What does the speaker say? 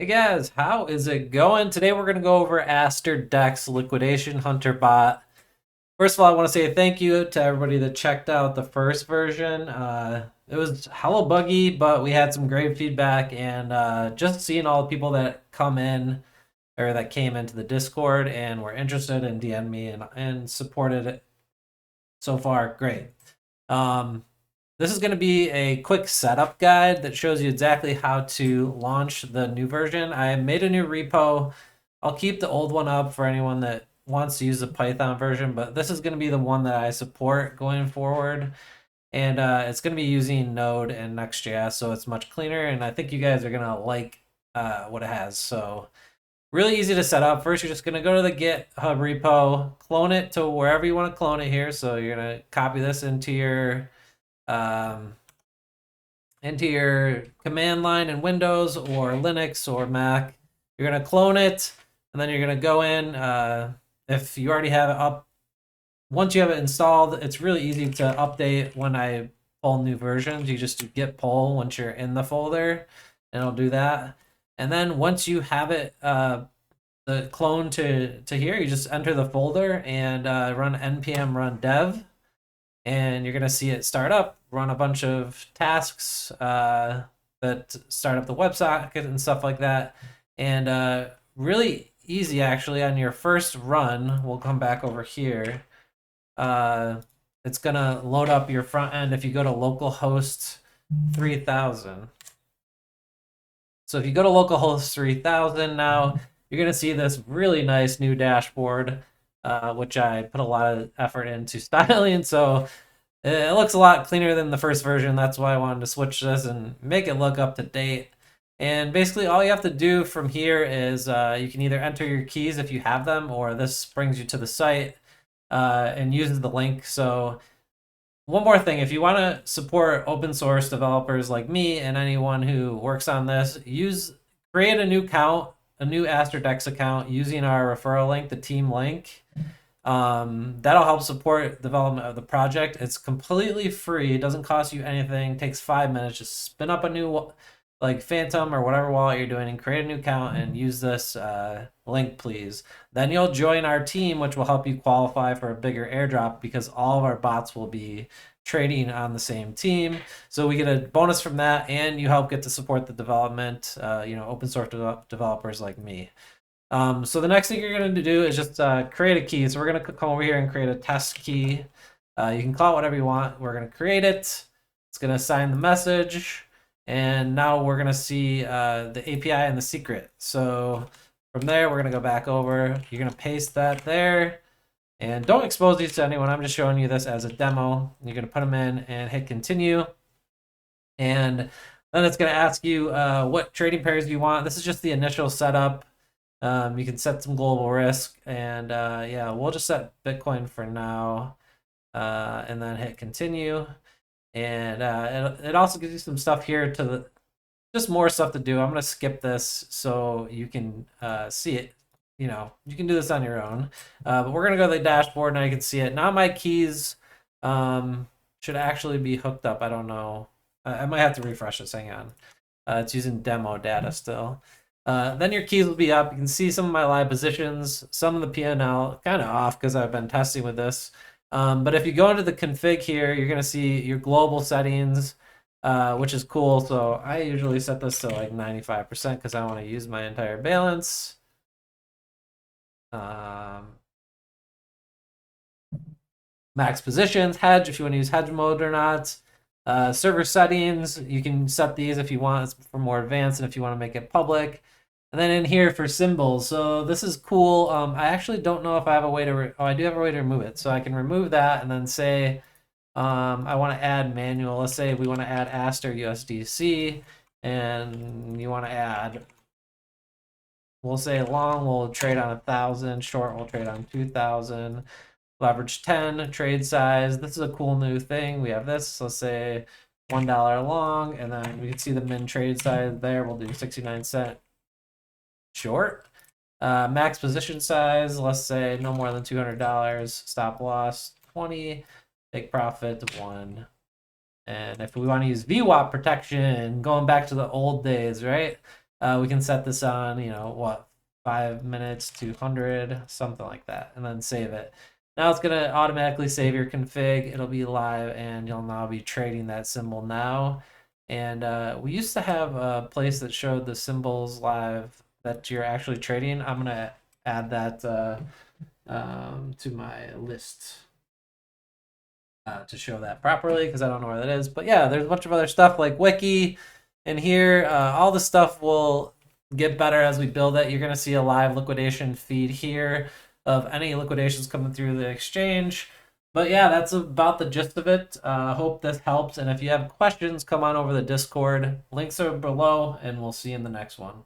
Hey guys, how is it going? Today we're going to go over Aster DEX Liquidation Hunter Bot. First of all, I want to say thank you to everybody that checked out the first version. It was hella buggy, but we had some great feedback, and just seeing all the people that come in or that came into the Discord and were interested in DM me and supported it so far, great. Um, this is going to be a quick setup guide that shows you exactly how to launch the new version. I made a new repo. I'll keep the old one up for anyone that wants to use the Python version, but this is going to be the one that I support going forward. And it's going to be using Node and Next.js, so it's much cleaner. And I think you guys are going to like what it has. So really easy to set up. First, you're just going to go to the GitHub repo, clone it to wherever you want to clone it here. So you're going to copy this um, into your command line in Windows or Linux or Mac. You're going to clone it, and then you're going to go in. If you already have it up, once you have it installed, it's really easy to update when I pull new versions. You just do git pull once you're in the folder, and it'll do that. And then once you have it, the clone to here, you just enter the folder and run npm run dev, and you're going to see it start up, run a bunch of tasks that start up the WebSocket and stuff like that. And really easy, actually, on your first run. We'll come back over here. It's going to load up your front end if you go to localhost 3000. So if you go to localhost 3000 now, you're going to see this really nice new dashboard, which I put a lot of effort into styling. So it looks a lot cleaner than the first version. That's why I wanted to switch this and make it look up to date. And basically all you have to do from here is you can either enter your keys if you have them, or this brings you to the site and uses the link. So one more thing, if you want to support open source developers like me and anyone who works on this, create a new account, a new Aster DEX account using our referral link, the team link. That'll help support development of the project. It's completely free. It doesn't cost you anything. It takes 5 minutes. Just spin up a new like Phantom or whatever wallet you're doing and create a new account and use this link, please. Then you'll join our team, which will help you qualify for a bigger airdrop because all of our bots will be trading on the same team. So we get a bonus from that, and you help get to support the development, open source developers like me. So the next thing you're going to do is just create a key. So we're going to come over here and create a test key. You can call it whatever you want. We're going to create it. It's going to assign the message. And now we're going to see the API and the secret. So from there, we're going to go back over. You're going to paste that there. And don't expose these to anyone. I'm just showing you this as a demo. You're going to put them in and hit continue. And then it's going to ask you what trading pairs you want. This is just the initial setup. You can set some global risk, and yeah, we'll just set Bitcoin for now, and then hit continue. And it also gives you some stuff here just more stuff to do. I'm gonna skip this so you can see it. You can do this on your own, but we're gonna go to the dashboard now. You can see it. Now my keys should actually be hooked up. I don't know. I might have to refresh this. Hang on. It's using demo data still. Then your keys will be up. You can see some of my live positions, some of the P&L, kind of off because I've been testing with this. But if you go into the config here, you're going to see your global settings, which is cool. So I usually set this to like 95% because I want to use my entire balance. Max positions, hedge, if you want to use hedge mode or not. Server settings, you can set these if you want for more advanced and if you want to make it public. And then in here for symbols, so this is cool. I actually don't know if I have a way to, I do have a way to remove it. So I can remove that and then say, I want to add manual. Let's say we want to add Aster USDC, and you want to add, we'll say long will trade on 1,000, short will trade on 2,000. Leverage 10, trade size. This is a cool new thing. We have this. Let's say $1 long, and then we can see the min trade size there. We'll do 69-cent short. Max position size, let's say no more than $200. Stop loss 20. Take profit 1. And if we want to use VWAP protection, going back to the old days, right? We can set this on, you know, what, 5 minutes to 100, something like that, and then save it. Now it's going to automatically save your config. It'll be live, and you'll now be trading that symbol now. And we used to have a place that showed the symbols live that you're actually trading. I'm going to add that to my list to show that properly, because I don't know where that is. But yeah, there's a bunch of other stuff like wiki in here. All the stuff will get better as we build it. You're going to see a live liquidation feed here of any liquidations coming through the exchange. But yeah, that's about the gist of it. Hope this helps. And if you have questions, come on over the Discord. Links are below, and we'll see you in the next one.